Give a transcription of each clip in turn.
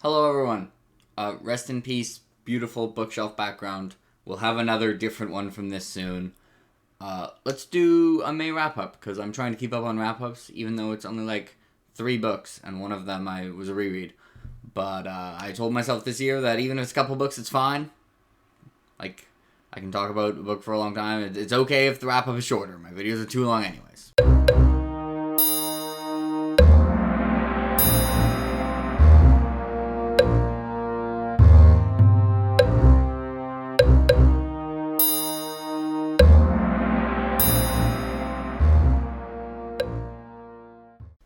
Hello, everyone. Rest in peace, beautiful bookshelf background. We'll have another different one from this soon. Let's do a May wrap-up, because I'm trying to keep up on wrap-ups, even though it's only like 3 books, and one of them was a reread. But I told myself this year that even if it's a couple books, it's fine. Like, I can talk about a book for a long time. It's okay if the wrap-up is shorter. My videos are too long anyways.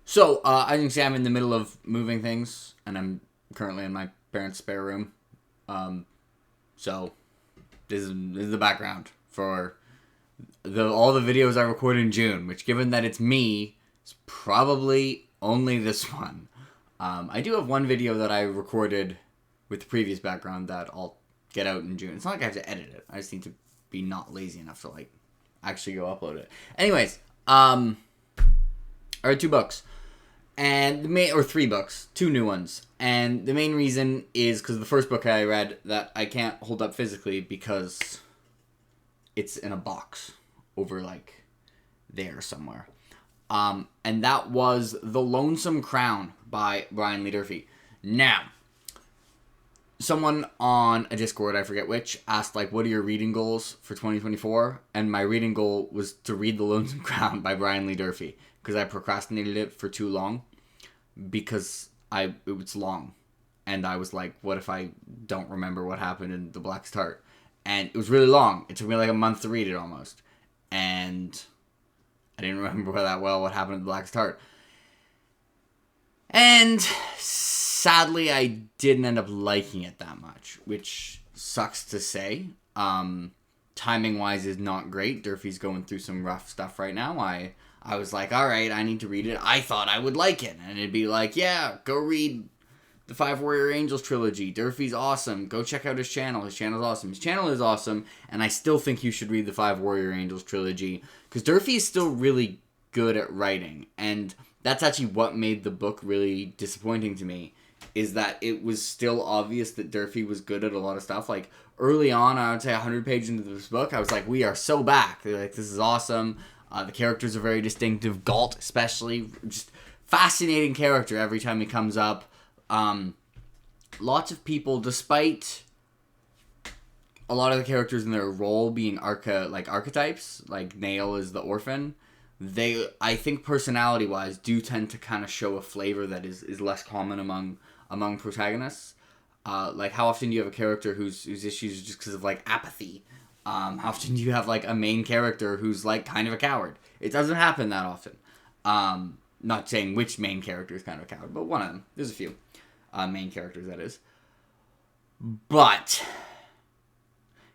So, as you can see, I'm in the middle of moving things, and I'm currently in my parents' spare room. So, this is the background for all the videos I recorded in June, which, given that it's me, is probably only this one. I do have one video that I recorded with the previous background that I'll get out in June. It's not like I have to edit it. I just need to be not lazy enough to, actually go upload it. Anyways, I read 2 books. And or 3 books, 2 new ones. And the main reason is because the first book I read that I can't hold up physically because it's in a box over, there somewhere. And that was The Lonesome Crown by Brian Lee Durfee. Now, someone on a Discord, I forget which, asked, what are your reading goals for 2024? And my reading goal was to read The Lonesome Crown by Brian Lee Durfee, because I procrastinated it for too long, because it was long. And I was like, what if I don't remember what happened in The Blackest Heart? And it was really long. It took me a month to read it almost. And I didn't remember that well what happened in The Blackest Heart. And sadly, I didn't end up liking it that much, which sucks to say. Timing-wise is not great. Durfee's going through some rough stuff right now. I was like, alright, I need to read it. I thought I would like it. And it'd be like, yeah, go read the 5 Warrior Angels trilogy. Durfee's awesome. Go check out his channel. His channel's awesome. His channel is awesome. And I still think you should read the 5 Warrior Angels trilogy. Because Durfee is still really good at writing. And that's actually what made the book really disappointing to me. Is that it was still obvious that Durfee was good at a lot of stuff. Early on, I would say 100 pages into this book, I was like, we are so back. This is awesome. The characters are very distinctive. Galt, especially. Just fascinating character every time he comes up. Lots of people, despite a lot of the characters in their role being archetypes, like Nail is the orphan, they, I think personality-wise, do tend to kind of show a flavor that is less common among protagonists. How often do you have a character whose issues are just because of, apathy? How often do you have, a main character who's, kind of a coward? It doesn't happen that often. Not saying which main character is kind of a coward, but one of them. There's a few main characters, that is. But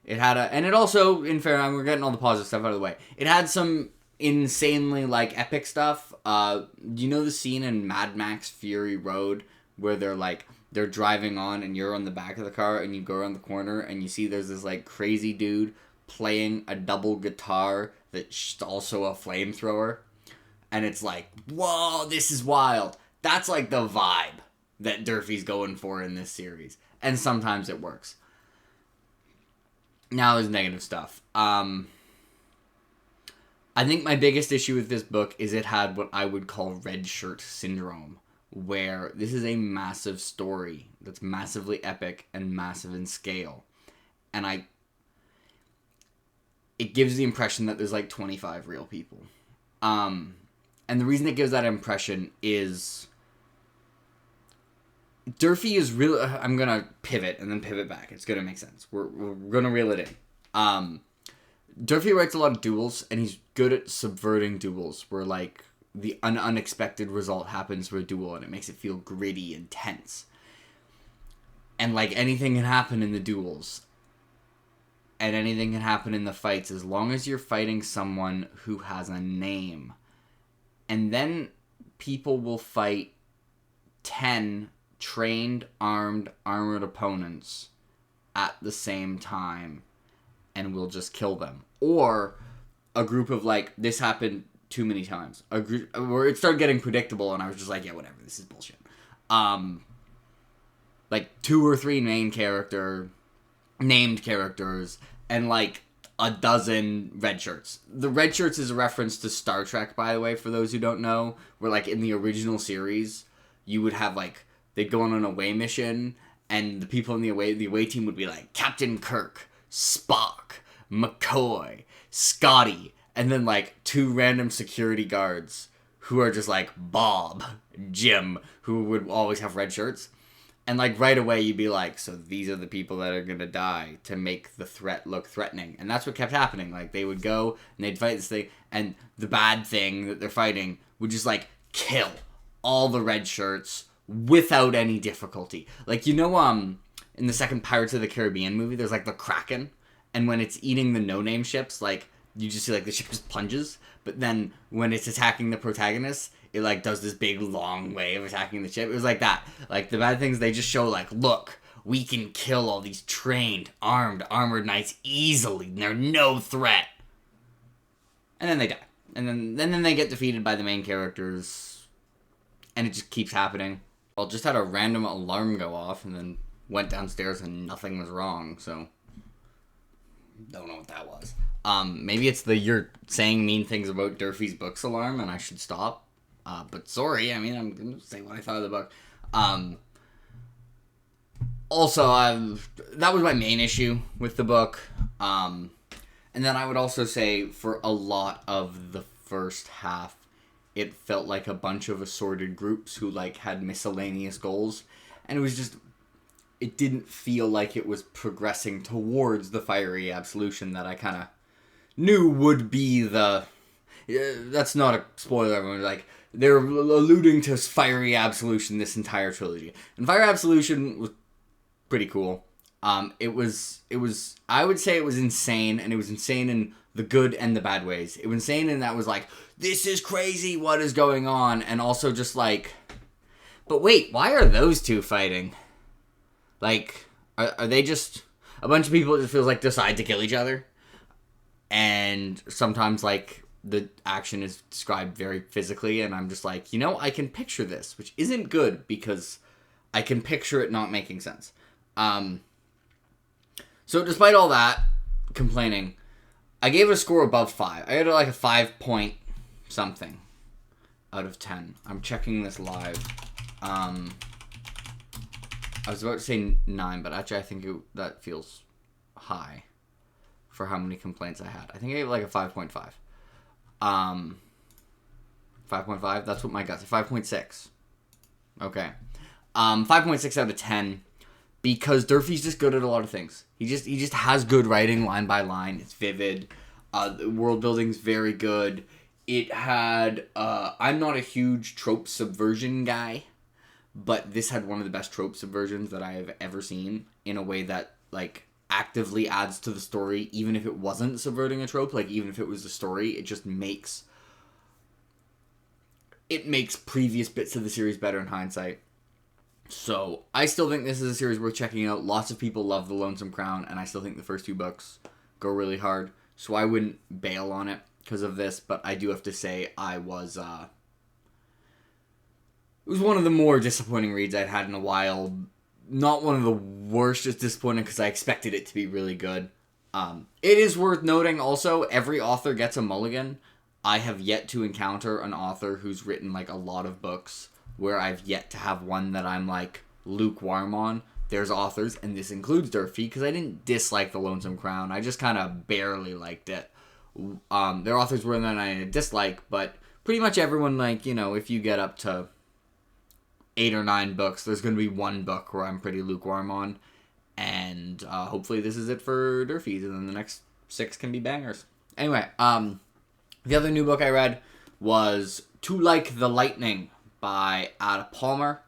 it had and it also, in fairness, we're getting all the positive stuff out of the way. It had some insanely, epic stuff. Do you know the scene in Mad Max Fury Road where they're driving on and you're on the back of the car and you go around the corner and you see there's this crazy dude playing a double guitar that's also a flamethrower, and it's whoa, this is wild. That's the vibe that Durfee's going for in this series, and sometimes it works. Now there's negative stuff. I think my biggest issue with this book is it had what I would call red shirt syndrome, where this is a massive story that's massively epic and massive in scale. And it gives the impression that there's 25 real people. And the reason it gives that impression is Durfee is really, I'm going to pivot and then pivot back. It's going to make sense. We're going to reel it in. Durfee writes a lot of duels, and he's good at subverting duels, where the unexpected result happens for a duel, and it makes it feel gritty and tense. And anything can happen in the duels, and anything can happen in the fights, as long as you're fighting someone who has a name. And then people will fight 10 trained, armored opponents at the same time, and will just kill them. Or a group of this happened too many times. A group where it started getting predictable, and I was just like, yeah, whatever, this is bullshit. 2 or 3 named characters, and like a dozen red shirts. The red shirts is a reference to Star Trek, by the way, for those who don't know, where like in the original series, you would have like, they'd go on an away mission, and the people in the away team would be like Captain Kirk, Spock, McCoy, Scotty, and then like 2 random security guards who are just like Bob, Jim, who would always have red shirts. And, like, right away, you'd be like, so these are the people that are gonna die to make the threat look threatening. And that's what kept happening. Like, they would go, and they'd fight this thing, and the bad thing that they're fighting would just, like, kill all the red shirts without any difficulty. Like, you know, in the second Pirates of the Caribbean movie, there's, like, the Kraken, and when it's eating the no-name ships, like, you just see, like, the ship just plunges, but then when it's attacking the protagonist, it, like, does this big, long way of attacking the ship. It was like that. Like, the bad things, they just show, like, look, we can kill all these trained, armored knights easily. And they're no threat. And then they die. And then they get defeated by the main characters. And it just keeps happening. Well, just had a random alarm go off, and then went downstairs and nothing was wrong, so don't know what that was. Maybe it's the you're saying mean things about Durfee's books alarm, and I should stop. But sorry, I mean, I'm going to say what I thought of the book. Also, that was my main issue with the book. And then I would also say for a lot of the first half, it felt like a bunch of assorted groups who, like, had miscellaneous goals. And it was just, it didn't feel like it was progressing towards the fiery absolution that I kind of knew would be the... that's not a spoiler, everyone. Like, they're alluding to fiery absolution this entire trilogy. And fiery absolution was pretty cool. It was, I would say it was insane, and it was insane in the good and the bad ways. It was insane in that was like, this is crazy, what is going on? And also just like, but wait, why are those 2 fighting? Like, are they just a bunch of people that feels like decide to kill each other? And sometimes, like, the action is described very physically, and I'm just like, you know, I can picture this, which isn't good, because I can picture it not making sense. So despite all that complaining, I gave it a score above 5. I had like a 5 point something out of 10. I'm checking this live. I was about to say 9, but actually I think that feels high for how many complaints I had. I think I gave it like a 5.5. 5.5? That's what my gut said. 5.6. Okay. 5.6 out of 10. Because Durfee's just good at a lot of things. He just has good writing line by line. It's vivid. The world building's very good. It had... I'm not a huge trope subversion guy, but this had one of the best trope subversions that I have ever seen, in a way that, like, actively adds to the story, even if it wasn't subverting a trope. Like, even if it was the story, it just makes... it makes previous bits of the series better in hindsight. So, I still think this is a series worth checking out. Lots of people love The Lonesome Crown, and I still think the first 2 books go really hard. So I wouldn't bail on it because of this, but I do have to say I was... it was one of the more disappointing reads I'd had in a while. Not one of the worst, just disappointing because I expected it to be really good. It is worth noting also, every author gets a mulligan. I have yet to encounter an author who's written, like, a lot of books where I've yet to have one that I'm, like, lukewarm on. There's authors, and this includes Durfee, because I didn't dislike The Lonesome Crown. I just kind of barely liked it. There are authors where I dislike, but pretty much everyone, like, you know, if you get up to 8 or 9 books, there's going to be one book where I'm pretty lukewarm on. And hopefully this is it for Durfee's, and then the next 6 can be bangers. Anyway, the other new book I read was To Like the Lightning by Ada Palmer,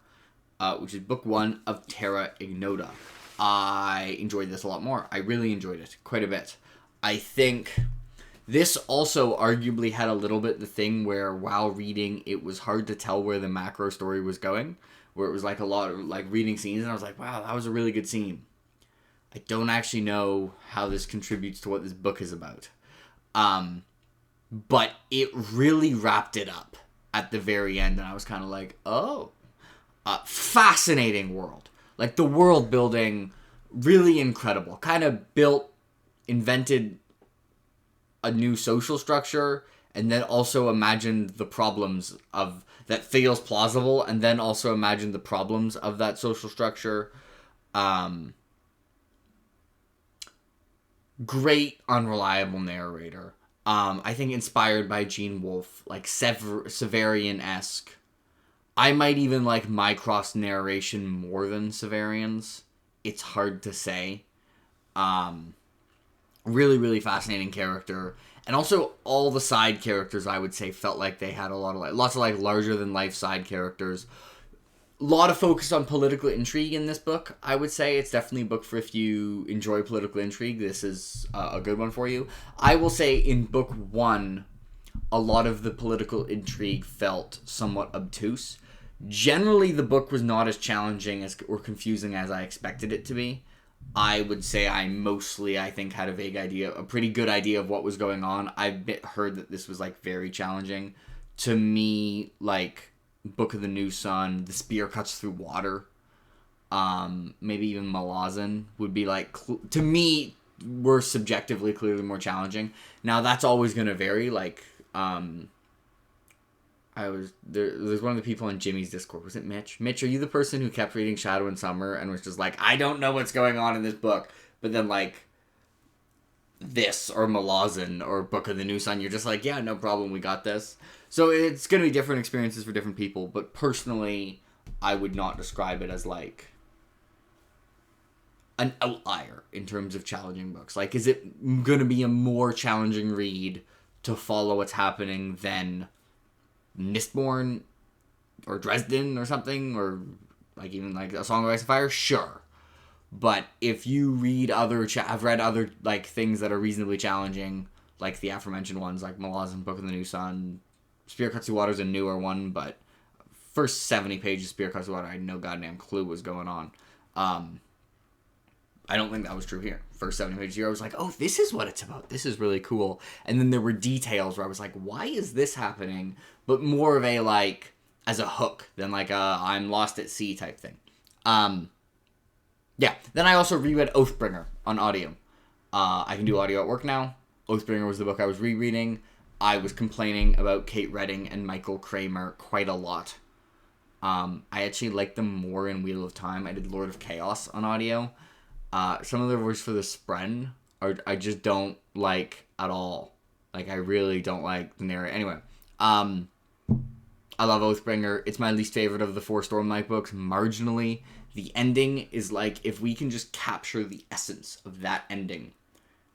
which is book 1 of Terra Ignota. I enjoyed this a lot more. I really enjoyed it quite a bit. I think this also arguably had a little bit the thing where while reading, it was hard to tell where the macro story was going, where it was like a lot of like reading scenes, and I was like, wow, that was a really good scene. I don't actually know how this contributes to what this book is about. But it really wrapped it up at the very end, and I was kind of like, oh. Fascinating world. Like, the world building, really incredible. Kind of invented a new social structure, and then also imagined the problems of that feels plausible, and then also imagined the problems of that social structure. Great unreliable narrator. I think inspired by Gene Wolfe, like Severian-esque. I might even like Mycroft's narration more than Severian's. It's hard to say. Really, really fascinating character. And also, all the side characters, I would say, felt like they had lots of larger-than-life side characters. A lot of focus on political intrigue in this book, I would say. It's definitely a book for if you enjoy political intrigue. This is a good one for you. I will say, in book 1, a lot of the political intrigue felt somewhat obtuse. Generally, the book was not as challenging or confusing as I expected it to be. I would say I think, had a pretty good idea of what was going on. I've heard that this was, very challenging. To me, Book of the New Sun, The Spear Cuts Through Water, maybe even Malazan would be, to me, were subjectively clearly more challenging. Now, that's always going to vary. There's one of the people on Jimmy's Discord. Was it Mitch? Mitch, are you the person who kept reading Shadow and Summer and was just like, I don't know what's going on in this book, but then this or Malazan or Book of the New Sun, you're just like, yeah, no problem, we got this. So it's going to be different experiences for different people, but personally, I would not describe it as an outlier in terms of challenging books. Is it going to be a more challenging read to follow what's happening than Mistborn or Dresden or something, or even A Song of Ice and Fire? Sure. But if you read I've read other things that are reasonably challenging, like the aforementioned ones, like Malazan, Book of the New Sun. Spear Cuts Through Water is a newer one, but first 70 pages of Spear Cuts Through Water, I had no goddamn clue what was going on. I don't think that was true here. First 70 pages here, I was like, oh, this is what it's about. This is really cool. And then there were details where I was like, why is this happening? But more of a, as a hook than a I'm lost at sea type thing. Yeah. Then I also reread Oathbringer on audio. I can do audio at work now. Oathbringer was the book I was rereading. I was complaining about Kate Redding and Michael Kramer quite a lot. I actually liked them more in Wheel of Time. I did Lord of Chaos on audio. Some of the voice for the Spren I just don't like at all. I really don't like the narrator. Anyway, I love Oathbringer. It's my least favorite of the 4 Stormlight books, marginally. The ending is if we can just capture the essence of that ending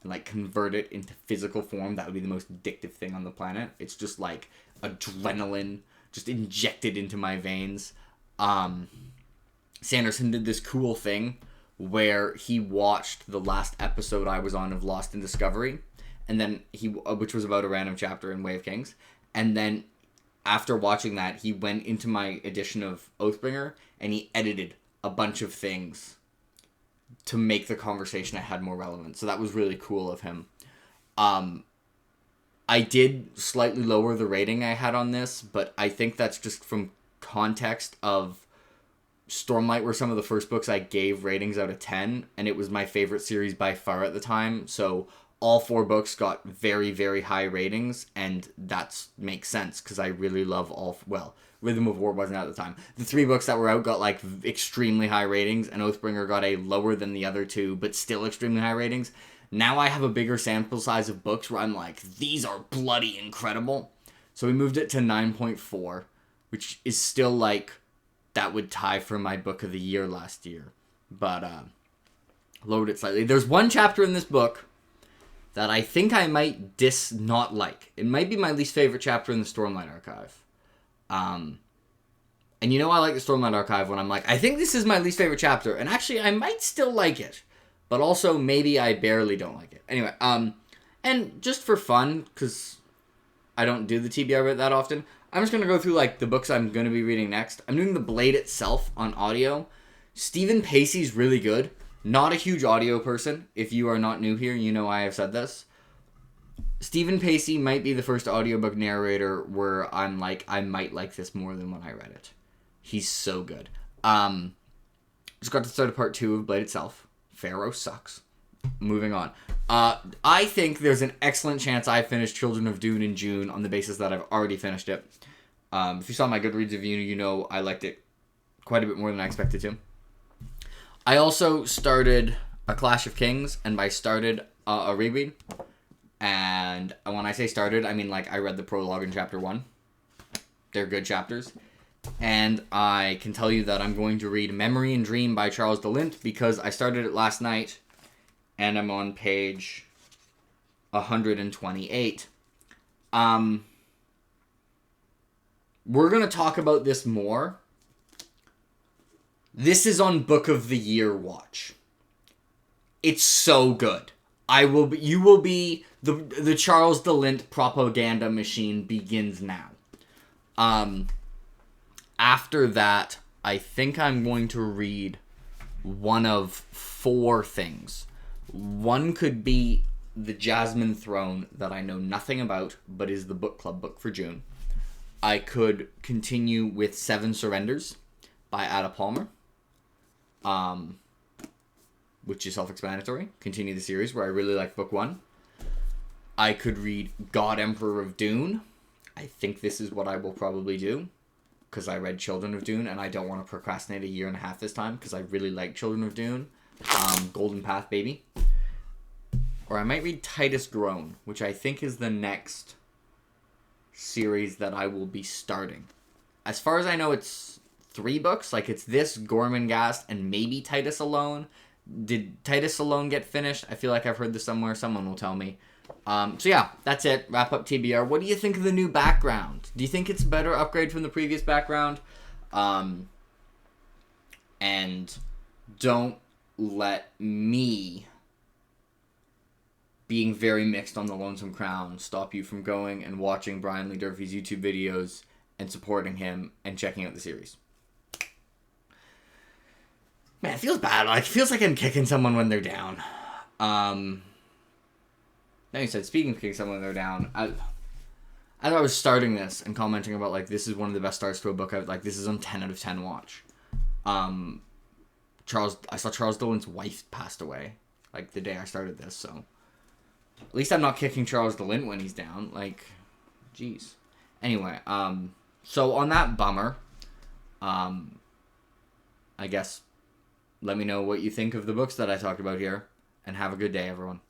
and convert it into physical form, that would be the most addictive thing on the planet. It's just adrenaline just injected into my veins. Sanderson did this cool thing where he watched the last episode I was on of Lost in Discovery, and then which was about a random chapter in Way of Kings, and then after watching that, he went into my edition of Oathbringer and he edited a bunch of things to make the conversation I had more relevant. So that was really cool of him. I did slightly lower the rating I had on this, but I think that's just from context of Stormlight were some of the first books I gave ratings out of 10, and it was my favorite series by far at the time, so all 4 books got very, very high ratings, and that makes sense, because I really love Rhythm of War wasn't out at the time. The 3 books that were out got, extremely high ratings, and Oathbringer got a lower than the other 2, but still extremely high ratings. Now I have a bigger sample size of books where I'm like, these are bloody incredible. So we moved it to 9.4, which is still, that would tie for my book of the year last year. But, lowered it slightly. There's one chapter in this book that I think I might not like. It might be my least favorite chapter in the Stormlight Archive. And I like the Stormlight Archive when I'm like, I think this is my least favorite chapter. And actually, I might still like it. But also, maybe I barely don't like it. Anyway, and just for fun, because I don't do the TBR bit that often, I'm just going to go through, the books I'm going to be reading next. I'm doing The Blade itself on audio. Stephen Pacey's really good. Not a huge audio person. If you are not new here, you know I have said this. Stephen Pacey might be the first audiobook narrator where I'm like, I might like this more than when I read it. He's so good. Just got to start part 2 of Blade itself. Pharaoh sucks. Moving on. I think there's an excellent chance I finished Children of Dune in June on the basis that I've already finished it. If you saw my Goodreads review, you know I liked it quite a bit more than I expected to. I also started A Clash of Kings, and by started, a reread. And when I say started, I mean like I read the prologue in chapter 1. They're good chapters. And I can tell you that I'm going to read Memory and Dream by Charles de Lint because I started it last night and I'm on page 128. We're going to talk about this more. This is on Book of the Year watch. It's so good. You will be the Charles de Lint propaganda machine begins now. After that, I think I'm going to read one of 4 things. One could be The Jasmine Throne that I know nothing about, but is the book club book for June. I could continue with 7 Surrenders by Ada Palmer, which is self-explanatory. Continue the series where I really like book 1. I could read God Emperor of Dune. I think this is what I will probably do, because I read Children of Dune, and I don't want to procrastinate a year and a half this time, because I really like Children of Dune. Golden Path, baby. Or I might read Titus Groan, which I think is the next series that I will be starting. As far as I know, it's 3 books. Like, it's this, Gormenghast, and maybe Titus Alone. Did Titus Alone get finished? I feel like I've heard this somewhere. Someone will tell me. So yeah, that's it. Wrap up TBR. What do you think of the new background? Do you think it's a better upgrade from the previous background? And don't let me being very mixed on the Lonesome Crown stop you from going and watching Brian Lee Durfee's YouTube videos and supporting him and checking out the series. Man, it feels bad. Like, it feels like I'm kicking someone when they're down. Now you said, speaking of kicking someone when they're down, as I was starting this and commenting about, like, this is one of the best starts to a book, like, this is on 10 out of 10 watch. I saw Charles de Lint's wife passed away, like, the day I started this, so. At least I'm not kicking Charles de Lint when he's down, like, jeez. Anyway, so on that bummer, I guess, let me know what you think of the books that I talked about here, and have a good day, everyone.